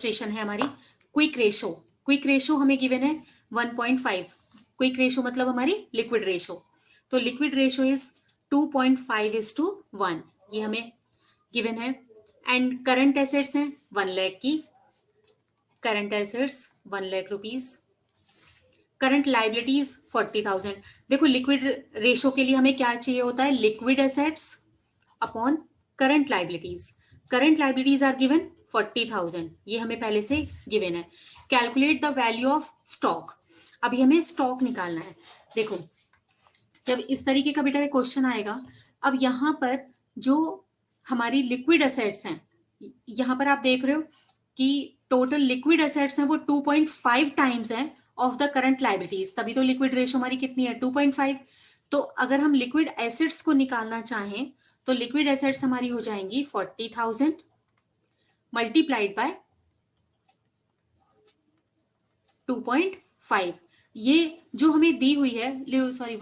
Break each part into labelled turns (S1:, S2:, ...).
S1: Illustration है हमारी quick ratio. Quick ratio हमें गिवन है 1.5। क्विक रेशो मतलब हमारी लिक्विड रेशो। तो लिक्विड रेशो इज 2.5:1, ये हमें गिवन है। एंड करंट एसेट्स हैं 1 लाख की, current assets 1 lakh rupees. Current liabilities 40,000। देखो लिक्विड रेशो के लिए हमें क्या चाहिए होता है, liquid assets upon current liabilities. Current liabilities are given 40,000, ये हमें पहले से गिवन है। Calculate the value of stock. अभी हमें स्टॉक निकालना है। देखो जब इस तरीके का बेटा क्वेश्चन आएगा, अब यहाँ पर जो हमारी लिक्विड एसेट्स हैं, यहाँ पर आप देख रहे हो कि टोटल लिक्विड एसेट्स हैं वो 2.5 टाइम्स हैं ऑफ द करंट लाइबिलिटीज, तभी तो लिक्विड रेशो हमारी कितनी है 2.5। तो अगर हम लिक्विड एसेट्स को निकालना चाहें तो लिक्विड एसेट्स हमारी हो जाएंगी 40,000 मल्टीप्लाइड बाय 2.5। ये जो हमें दी हुई है, सॉरी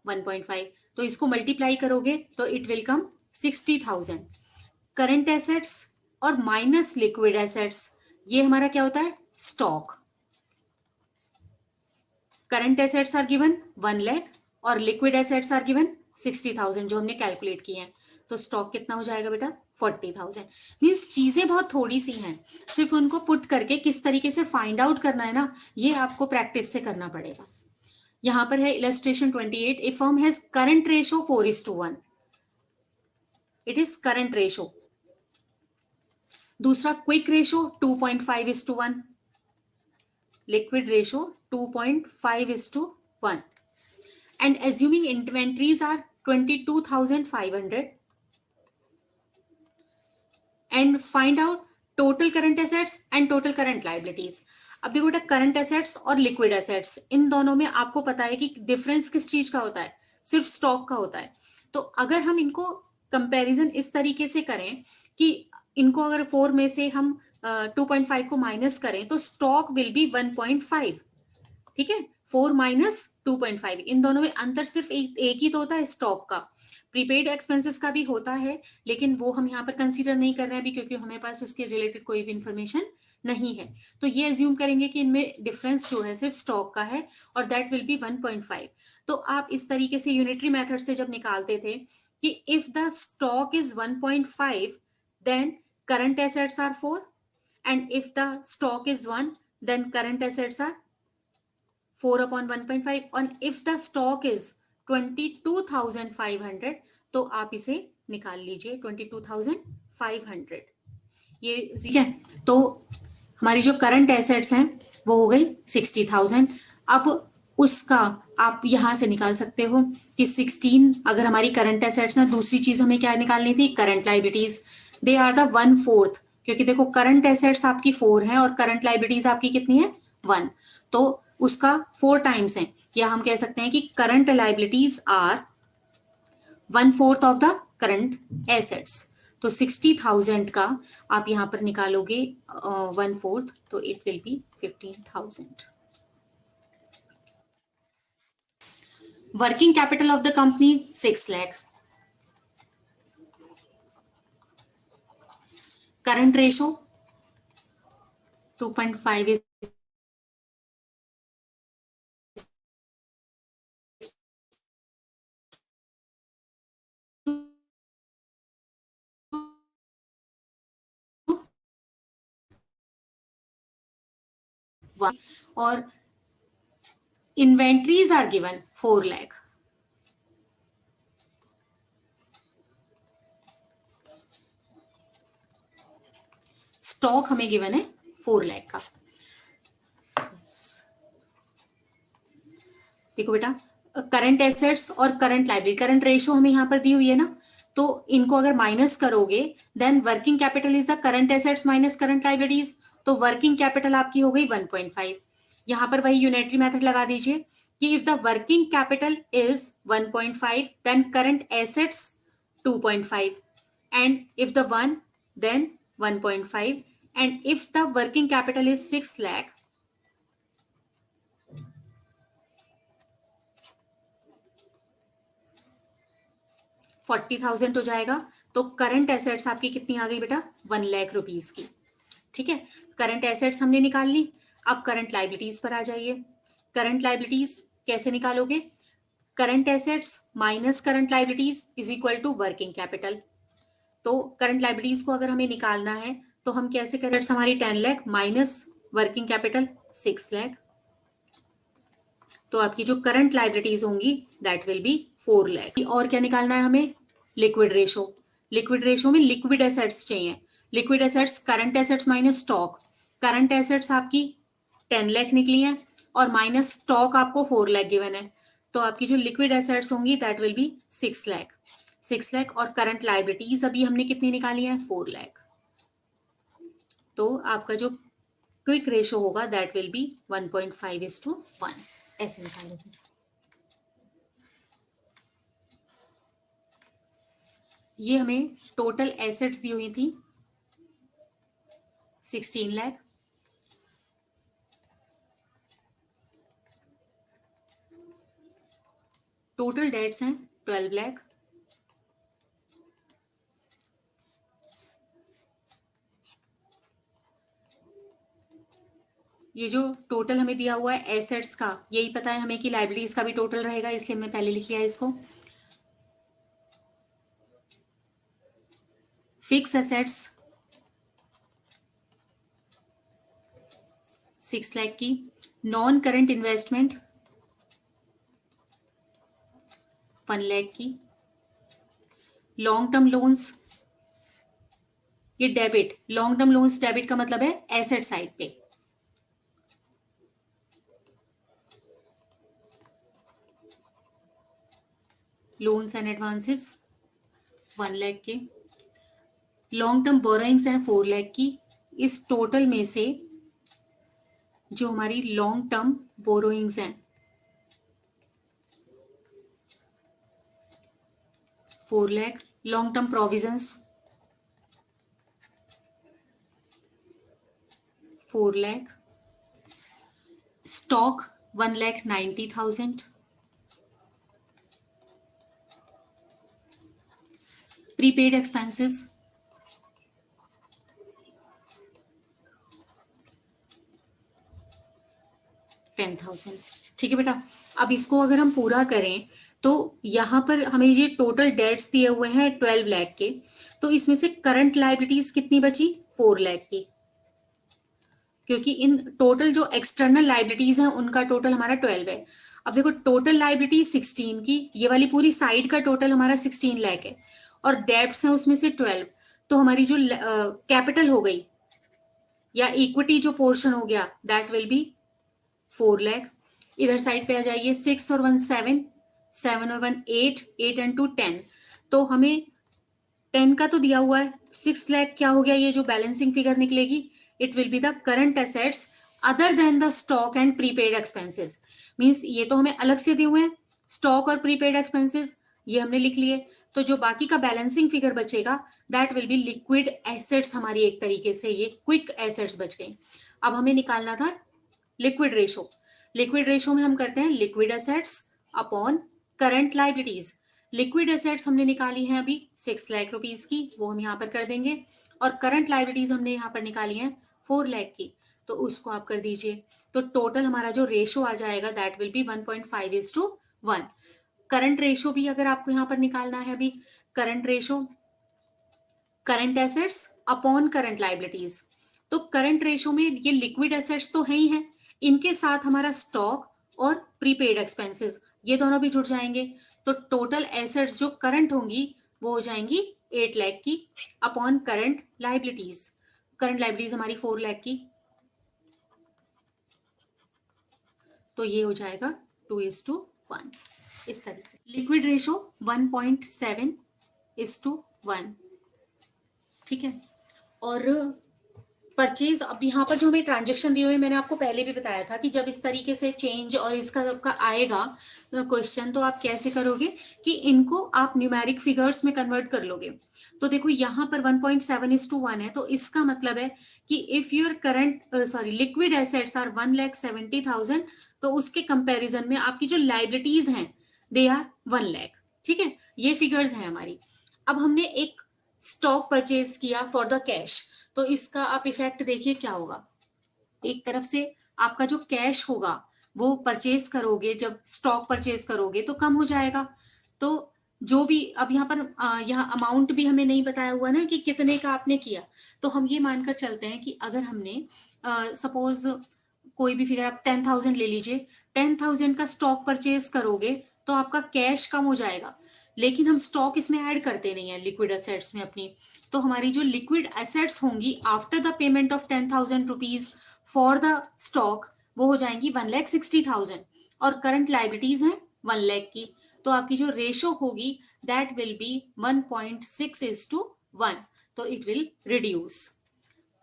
S1: 1.5, तो इसको मल्टीप्लाई करोगे तो it will come 60,000। Current assets और माइनस लिक्विड एसेट्स, ये हमारा क्या होता है stock. Current assets are given 1 lakh और लिक्विड एसेट्स आर गिवन 60,000 जो हमने कैलकुलेट किए हैं। तो स्टॉक कितना हो जाएगा बेटा 40,000। मीन्स चीजें बहुत थोड़ी सी हैं, सिर्फ उनको पुट करके किस तरीके से फाइंड आउट करना है ना, ये आपको प्रैक्टिस से करना पड़ेगा। यहां पर है illustration 28, a firm has current ratio 4:1, it is current ratio. दूसरा quick ratio 2.5:1, liquid ratio 2.5:1, and assuming inventories are 22,500 and find out total current assets and total current liabilities। अब देखो बेटा करंट एसेट्स और लिक्विड एसेट्स, इन दोनों में आपको पता है कि डिफरेंस किस चीज का होता है, सिर्फ स्टॉक का होता है। तो अगर हम इनको कंपैरिजन इस तरीके से करें कि इनको अगर 4 में से हम 2.5 को माइनस करें तो स्टॉक विल बी 1.5, ठीक है। 4 माइनस 2.5, इन दोनों में अंतर सिर्फ एक ही तो होता है स्टॉक का। प्रीपेड एक्सपेंसेस का भी होता है, लेकिन वो हम यहाँ पर कंसीडर नहीं कर रहे हैं अभी, क्योंकि हमारे पास उसके रिलेटेड कोई भी इंफॉर्मेशन नहीं है। तो ये एज्यूम करेंगे कि इनमें डिफरेंस जो है सिर्फ स्टॉक का है और दैट विल बी 1.5। तो आप इस तरीके से यूनिटरी मेथड से जब निकालते थे कि if the stock is 1.5 then current assets are 4 and if the stock is 1 then current assets are 4/1.5 और इफ द स्टॉक इज 22,500 तो आप इसे निकाल लीजिए 22,500, ये ठीक है। तो हमारी जो करंट एसेट्स हैं वो हो गई 60,000। अब उसका आप यहां से निकाल सकते हो कि 16 अगर हमारी करंट एसेट्स हैं, दूसरी चीज हमें क्या निकालनी थी current liabilities, they are the 1/4, क्योंकि देखो करंट एसेट्स आपकी 4 है और करंट लाइबिलिटीज आपकी कितनी है 1, तो उसका 4 टाइम्स है, या हम कह सकते हैं कि current liabilities are 1/4 of the current assets. तो 60,000 का आप यहां पर निकालोगे 1/4, तो it will be 15,000। Working capital of the company 6 lakh. Current ratio 2.5 और inventories are given 4 lakh. Stock हमें गिवन है 4 लाख का। देखो बेटा करंट एसेट्स और करंट लाइबिलिटी, करंट रेशो हमें यहाँ पर दी हुई है ना, तो इनको अगर माइनस करोगे then working capital is the current assets minus current liabilities, तो वर्किंग कैपिटल आपकी हो गई 1.5। यहाँ पर वही यूनिटरी मेथड लगा दीजिए कि if the working capital is 1.5 then current assets 2.5 and if the 1 then 1.5 and if the working capital is 6 lakh 40,000 हो जाएगा। तो करंट एसेट्स आपकी कितनी आ गई बेटा, 1 लाख रुपीज की। ठीक है, करंट एसेट्स हमने निकाल ली। अब करंट लाइबिलिटीज पर आ जाइए। करंट लाइबिलिटीज कैसे निकालोगे, current assets minus current liabilities is equal to working capital. तो करंट लाइबिलिटीज को अगर हमें निकालना है तो हम कैसे करें, हमारी 10 lakh minus working capital 6 lakh, तो आपकी जो करंट लाइबिलिटीज होंगी दैट विल बी 4 लाख। और क्या निकालना है हमें, लिक्विड रेशो। लिक्विड रेशो में लिक्विड एसेट्स चाहिए। Liquid assets current assets minus stock. Current assets आपकी 10 लाख निकली है और माइनस स्टॉक आपको 4 लाख गिवन है, तो आपकी जो लिक्विड एसेट्स होंगी that will B 6 lakh. 6 lakh और करंट लाइबिलिटीज अभी हमने कितनी निकाली है, 4 लाख। तो आपका जो क्विक रेशो होगा दैट विल बी 1.5:1, ऐसे निकालोगे। ये हमें टोटल एसेट्स दी हुई थी 16 लाख, टोटल डेट्स हैं 12 लाख, ये जो टोटल हमें दिया हुआ है एसेट्स का, यही पता है हमें कि लाइबिलिटीज का भी टोटल रहेगा, इसलिए हमने पहले लिख लिया है इसको। फिक्स एसेट्स 6 लाख की, नॉन करंट इन्वेस्टमेंट 1 लाख की, लॉन्ग टर्म लोन्स, ये debit, long term loans debit का मतलब है एसेट साइड पे, लोन्स एंड एडवांसेस 1 लाख के, लॉन्ग टर्म बोरोइंग्स हैं 4 लाख की। इस टोटल में से जो हमारी लॉन्ग टर्म बोरोइंग्स हैं 4 lakh, long term provisions 4 lakh, stock 1,90,000, prepaid expenses 10,000। ठीक है बेटा, अब इसको अगर हम पूरा करें तो यहाँ पर हमें ये टोटल डेट्स दिए हुए हैं 12 लाख के, तो इसमें से करंट लाइबिलिटीज कितनी बची, 4 लाख की, क्योंकि इन टोटल जो एक्सटर्नल लाइबिलिटीज हैं उनका टोटल हमारा 12 है। अब देखो टोटल लाइबिलिटी 16 की, ये वाली पूरी साइड का टोटल हमारा 16 लाख है और डेब्ट्स हैं उसमें से 12, तो हमारी जो कैपिटल हो गई या इक्विटी जो पोर्शन हो गया दैट विल बी 4 लाख। इधर साइड पे आ जाइए, 6 और 1 7, 7 और 1 8, 8 एंड 2 10, तो हमें 10 का तो दिया हुआ है, 6 लाख क्या हो गया, ये जो बैलेंसिंग फिगर निकलेगी it will be the current assets other than the stock and prepaid expenses. Means ये तो हमें अलग से दिए हुए हैं, स्टॉक और प्रीपेड एक्सपेंसेस ये हमने लिख लिए, तो जो बाकी का बैलेंसिंग फिगर बचेगा that will B liquid assets, हमारी एक तरीके से ये क्विक एसेट्स बच गए। अब हमें निकालना था लिक्विड रेशो। लिक्विड रेशो में हम करते हैं liquid assets upon current liabilities. Liquid assets हमने निकाली है अभी 6 लाख रुपीज की, वो हम यहाँ पर कर देंगे, और करंट लाइबिलिटीज हमने यहाँ पर निकाली है 4 लाख की, तो उसको आप कर दीजिए। तो टोटल हमारा जो रेशो आ जाएगा that will B 1.5:1। Current ratio भी अगर आपको यहाँ पर निकालना है अभी, current ratio current assets upon current liabilities, तो करंट रेशो में ये लिक्विड एसेट्स तो है ही है, इनके साथ हमारा स्टॉक और प्रीपेड एक्सपेंसेस ये दोनों भी जुड़ जाएंगे, तो टोटल एसेट्स जो करंट होंगी वो हो जाएंगी 8 लाख की upon current liabilities. Current liabilities हमारी 4 लाख की, तो ये हो जाएगा 2:1 इस तरीके। लिक्विड रेशो 1.7:1, ठीक है। और परचेज, अब यहाँ पर जो हमें ट्रांजेक्शन दिए हुए, मैंने आपको पहले भी बताया था कि जब इस तरीके से चेंज और इसका सबका आएगा क्वेश्चन, तो आप कैसे करोगे कि इनको आप न्यूमेरिक फिगर्स में कन्वर्ट कर लोगे। तो देखो यहाँ पर 1.7:1 है, तो इसका मतलब है कि if your current liquid assets are 1,70,000, तो उसके कंपैरिजन में आपकी जो लाइबिलिटीज हैं दे आर 1 लाख। ठीक है, ये फिगर्स हैं हमारी। अब हमने एक स्टॉक परचेज किया फॉर द कैश, तो इसका आप इफेक्ट देखिए क्या होगा। एक तरफ से आपका जो कैश होगा वो परचेज करोगे, जब स्टॉक परचेज करोगे तो कम हो जाएगा। तो जो भी अब यहाँ पर यहाँ अमाउंट भी हमें नहीं बताया हुआ ना कि कितने का आपने किया, तो हम ये मानकर चलते हैं कि अगर हमने सपोज कोई भी फिगर आप 10,000 ले लीजिए, 10,000 का स्टॉक परचेज करोगे तो आपका कैश कम हो जाएगा, लेकिन हम स्टॉक इसमें ऐड करते नहीं है लिक्विड एसेट्स में अपनी। तो हमारी जो लिक्विड एसेट्स होंगी after the payment of 10,000 rupees for the stock वो हो जाएंगी 1,60,000, और करंट लाइबिलिटीज हैं 1 लाख की। तो आपकी जो रेशो होगी दैट विल बी 1.6:1, तो इट विल रिड्यूस।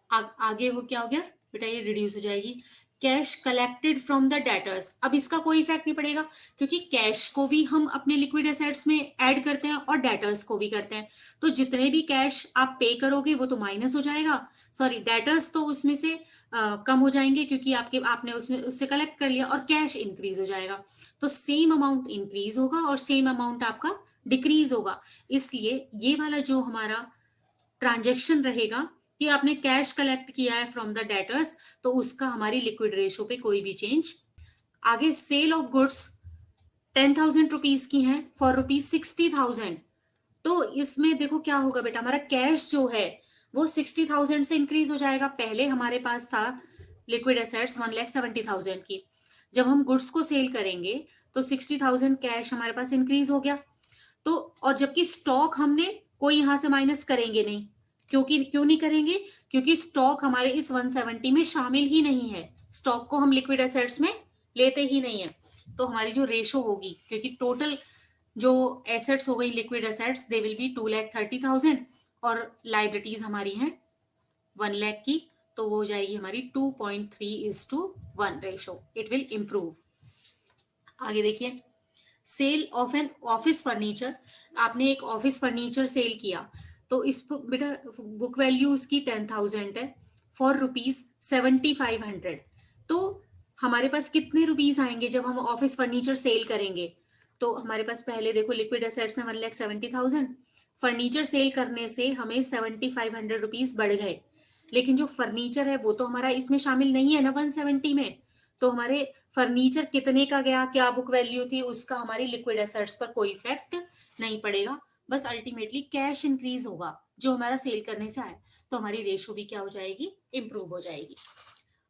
S1: आगे वो क्या हो गया बेटा, ये रिड्यूस हो जाएगी। Cash collected from the debtors, अब इसका कोई इफेक्ट नहीं पड़ेगा क्योंकि कैश को भी हम अपने लिक्विड एसेट्स में ऐड करते हैं और डेटर्स को भी करते हैं। तो जितने भी कैश आप पे करोगे वो तो माइनस हो जाएगा, सॉरी डेटर्स तो उसमें से कम हो जाएंगे क्योंकि आपने उसमें उससे कलेक्ट कर लिया, और कैश इंक्रीज हो जाएगा। तो सेम अमाउंट इंक्रीज होगा और सेम अमाउंट आपका डिक्रीज होगा। इसलिए ये वाला जो हमारा ट्रांजेक्शन रहेगा कि आपने कैश कलेक्ट किया है फ्रॉम द डेटर्स, तो उसका हमारी लिक्विड रेशो पे कोई भी चेंज। आगे सेल ऑफ गुड्स 10,000 रुपीज की हैं फॉर रुपीज 60,000, तो इसमें देखो क्या होगा बेटा, हमारा कैश जो है वो 60,000 से इंक्रीज हो जाएगा। पहले हमारे पास था लिक्विड एसेट्स 1,70,000 की, जब हम गुड्स को सेल करेंगे तो 60,000 कैश हमारे पास इंक्रीज हो गया। तो और जबकि स्टॉक हमने कोई यहां से माइनस करेंगे नहीं, क्योंकि क्यों नहीं करेंगे, क्योंकि स्टॉक हमारे इस 170 में शामिल ही नहीं है, स्टॉक को हम लिक्विड एसेट्स में लेते ही नहीं है। तो हमारी जो रेशो होगी, क्योंकि टोटल जो एसेट्स हो गई liquid assets they will be 2,30,000 और लाइबिलिटीज हमारी हैं 1 लाख की, तो वो हो जाएगी हमारी 2.3:1 रेशो, इट विल इंप्रूव। आगे देखिए, sale of an office furniture, आपने एक ऑफिस फर्नीचर सेल किया, तो इस बेटा बुक वैल्यू उसकी 10,000 है फॉर ₹7,500। तो हमारे पास कितने रुपीज आएंगे जब हम ऑफिस फर्नीचर सेल करेंगे, तो हमारे पास पहले देखो लिक्विड एसेट्स है 1,70,000, फर्नीचर सेल करने से हमें 7,500 रुपीज बढ़ गए, लेकिन जो फर्नीचर है वो तो हमारा इसमें शामिल नहीं है ना 170 में, तो हमारे फर्नीचर कितने का गया, क्या बुक वैल्यू थी, उसका हमारी लिक्विड एसेट्स पर कोई इफेक्ट नहीं पड़ेगा। बस अल्टीमेटली कैश इंक्रीज होगा जो हमारा सेल करने से आया, तो हमारी रेशो भी क्या हो जाएगी, इंप्रूव हो जाएगी।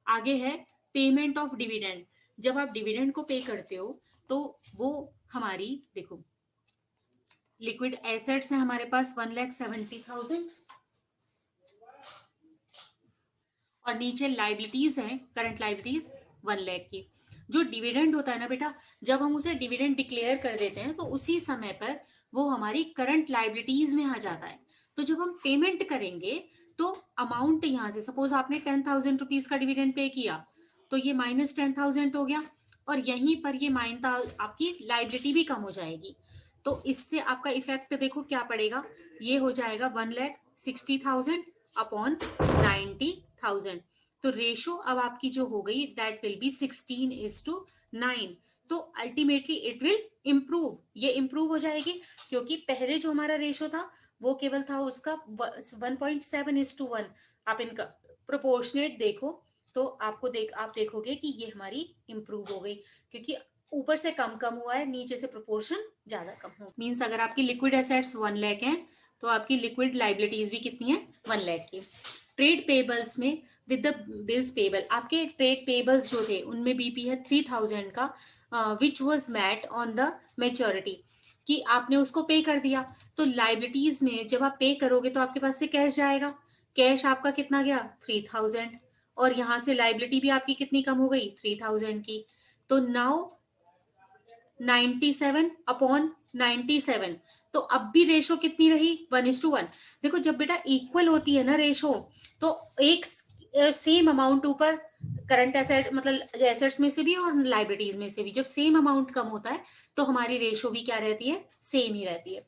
S1: आगे है पेमेंट ऑफ डिविडेंड, जब आप डिविडेंड को पे करते हो तो वो हमारी देखो लिक्विड एसेट्स है हमारे पास 1,70,000 और नीचे लाइबिलिटीज है करंट लाइबिलिटीज 1 लाख की। जो डिविडेंड होता है ना बेटा, जब हम उसे डिविडेंड डिक्लेयर कर देते हैं तो उसी समय पर वो हमारी करंट लाइबिलिटीज में आ जाता है। तो जब हम पेमेंट करेंगे तो अमाउंट यहाँ से सपोज आपने 10,000 रुपीज का डिविडेंड पे किया, तो ये -10,000 हो गया, और यहीं पर ये आपकी लाइबिलिटी भी कम हो जाएगी। तो इससे आपका इफेक्ट देखो क्या पड़ेगा, ये हो जाएगा 1,60,000 अपॉन 90,000। तो रेशो अब आपकी जो हो गई दैट विल बी 16:9। तो अल्टीमेटली इट विल इंप्रूव, ये इंप्रूव हो जाएगी क्योंकि पहले जो हमारा रेशो था वो केवल था उसका 1.7:1। आप इनका प्रोपोर्शनेट देखो तो आप देखोगे कि ये हमारी इंप्रूव हो गई, क्योंकि ऊपर से कम कम हुआ है, नीचे से प्रोपोर्शन ज्यादा कम हो। मींस अगर आपकी लिक्विड एसेट्स 1 लाख हैं तो आपकी लिक्विड लाइबिलिटीज भी कितनी है, 1 लाख की। ट्रेड पेबल्स में विद द बिल्स पेबल, आपके ट्रेड पेबल्स जो थे उनमें बीपी है 3,000 का, which was met on the maturity, कि आपने उसको पे कर दिया। तो लाइबिलिटीज में जब आप पे करोगे तो आपके पास से कैश जाएगा, कैश आपका कितना गया 3,000, और यहां से लाइबिलिटी भी आपकी कितनी कम हो गई 3,000 की। तो नाउ 97 अपॉन 97, तो अब भी रेशो कितनी रही 1:1। देखो जब बेटा इक्वल होती है ना रेशो, तो एक सेम अमाउंट ऊपर करंट एसेट मतलब एसेट्स में से भी और लाइबिलिटीज में से भी जब सेम अमाउंट कम होता है तो हमारी रेशो भी क्या रहती है, सेम ही रहती है।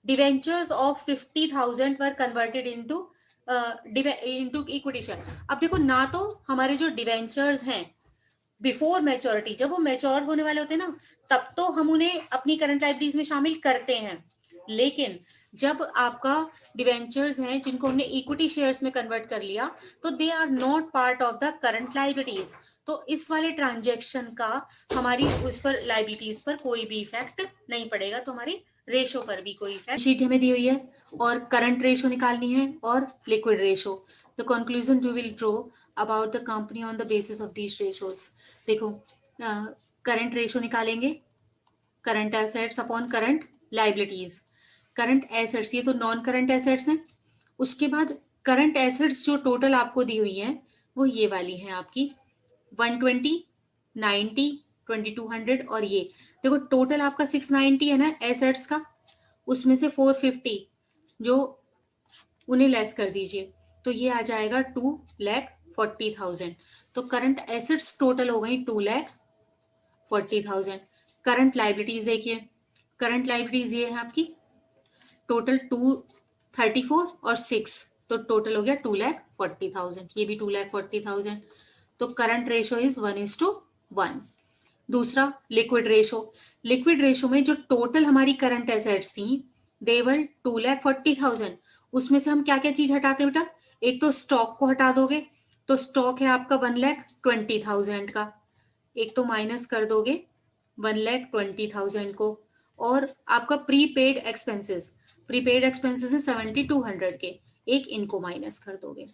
S1: Debentures of 50,000 were converted into equity share. अब देखो ना, तो हमारे जो डिवेंचर्स हैं बिफोर मैच्योरिटी, जब वो मैच्योर होने वाले होते हैं ना, तब तो हम उन्हें अपनी करंट लाइबिलिटीज में शामिल करते हैं, लेकिन जब आपका डिवेंचर्स हैं जिनको हमने इक्विटी शेयर्स में कन्वर्ट कर लिया, तो they are not part of the current liabilities. तो इस वाले ट्रांजेक्शन का हमारी उस पर लाइबिलिटीज पर कोई भी इफेक्ट नहीं पड़ेगा, तो हमारी रेशो पर भी कोई इफेक्ट। शीट हमें दी हुई है और करंट रेशो निकालनी है और liquid ratio. The conclusion you will draw about the company on the basis of these ratios. देखो, करंट रेशो निकालेंगे, current assets upon current liabilities. Current assets, ये तो नॉन करंट एसेट्स हैं। उसके बाद करंट एसेट्स जो टोटल आपको दी हुई है वो ये वाली है आपकी 120, 90, 2200 और ये देखो टोटल आपका 690 है ना एसेट्स का, उसमें से 450 जो उन्हें लेस कर दीजिए, तो ये आ जाएगा 2,40,000। तो करंट एसेट्स टोटल हो गई 2,40,000। करंट लाइबिलिटीज देखिए, करंट लाइबिलिटीज ये है आपकी टोटल 234 और 6, तो टोटल हो गया 2,40,000। ये भी 2,40,000। तो करंट रेशो इज 1:1। दूसरा लिक्विड रेशो। लिक्विड रेशो में जो टोटल हमारी करंट एसेट्स थी देवर 2,40,000, उसमें से हम क्या क्या चीज हटाते हैं बेटा? एक तो स्टॉक को हटा दोगे, तो स्टॉक है आपका 1,20,000 का, एक तो माइनस कर दोगे 1,20,000 को, और आपका प्रीपेड एक्सपेंसेस, प्रीपेड एक्सपेंसेस है 7,200 के, एक इनको माइनस कर दोगे,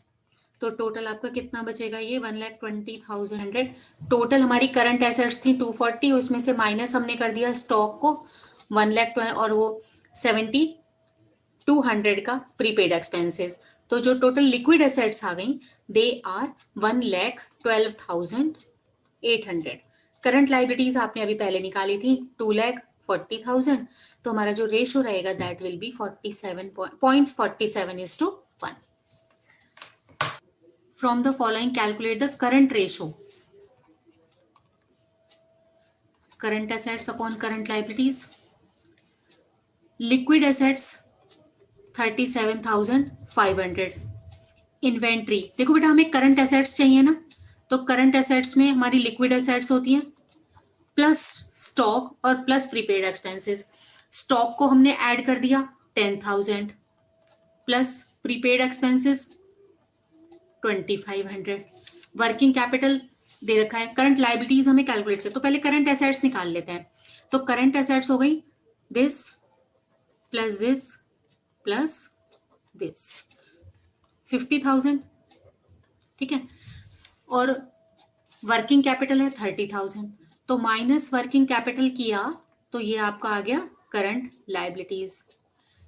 S1: तो टोटल आपका कितना बचेगा? ये 1,20,000। टोटल हमारी करंट एसेट्स थी 240, उसमें से माइनस हमने कर दिया स्टॉक को 1,20,000 और वो 7,200 का प्रीपेड एक्सपेंसेस। तो जो टोटल लिक्विड एसेट्स आ गई दे आर 1,12,800। करंट लाइबिलिटीज आपने अभी पहले निकाली थी 2,40,000, तो हमारा जो रेशो रहेगा that will B 47.47:1। From the following, calculate the current ratio. Current assets upon current liabilities. Liquid assets 37,500. Inventory, देखो बेटा हमें करंट एसेट्स चाहिए ना, तो करंट एसेट्स में हमारी लिक्विड एसेट्स होती हैं प्लस स्टॉक और प्लस प्रीपेड एक्सपेंसेस। स्टॉक को हमने ऐड कर दिया 10,000 प्लस प्रीपेड एक्सपेंसेस 2,500। वर्किंग कैपिटल दे रखा है, करंट लाइबिलिटीज हमें कैलकुलेट कर, तो पहले करंट एसेट्स निकाल लेते हैं। तो करंट एसेट्स हो गई this plus this plus this 50,000, ठीक है, और वर्किंग कैपिटल है 30,000, तो माइनस वर्किंग कैपिटल किया तो ये आपका आ गया करंट लाइबिलिटीज।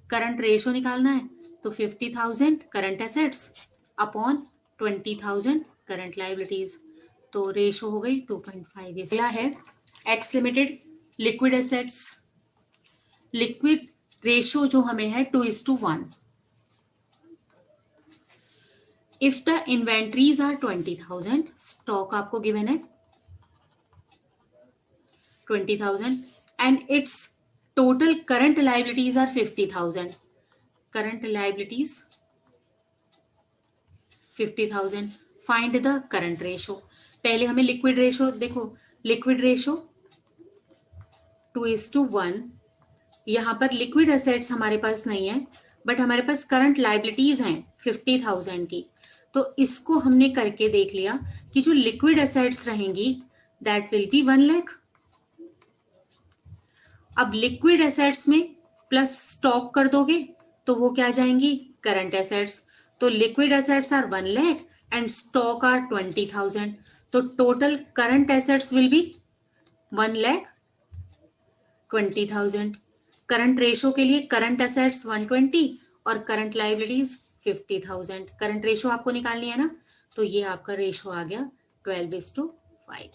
S1: करंट रेशो निकालना है तो 50,000 current assets upon 20,000 current liabilities, तो रेशो हो गई 2.5। अगला है X limited liquid assets. Liquid ratio जो हमें है 2:1। If the inventories are 20,000, stock आपको गिवन है 20,000 and its total current liabilities are 50,000। Current liabilities 50,000। Find the current ratio. पहले हमें लिक्विड रेशो देखो, लिक्विड रेशो 2:1। यहाँ पर लिक्विड एसेट्स हमारे पास नहीं है, बट हमारे पास करंट लाइबिलिटीज हैं 50,000 की, तो इसको हमने करके देख लिया कि जो लिक्विड एसेट्स रहेंगी दैट विल बी 1 लाख। अब लिक्विड एसेट्स में प्लस स्टॉक कर दोगे तो वो क्या जाएंगी? Current assets. तो liquid assets are 1 lakh and stock are 20,000, तो total current assets will be 1,20,000। Current ratio के लिए करंट एसेट्स 120 और करंट लाइबिलिटीज 50,000। करंट रेशो आपको निकालनी है ना, तो ये आपका रेशो आ गया 12:5।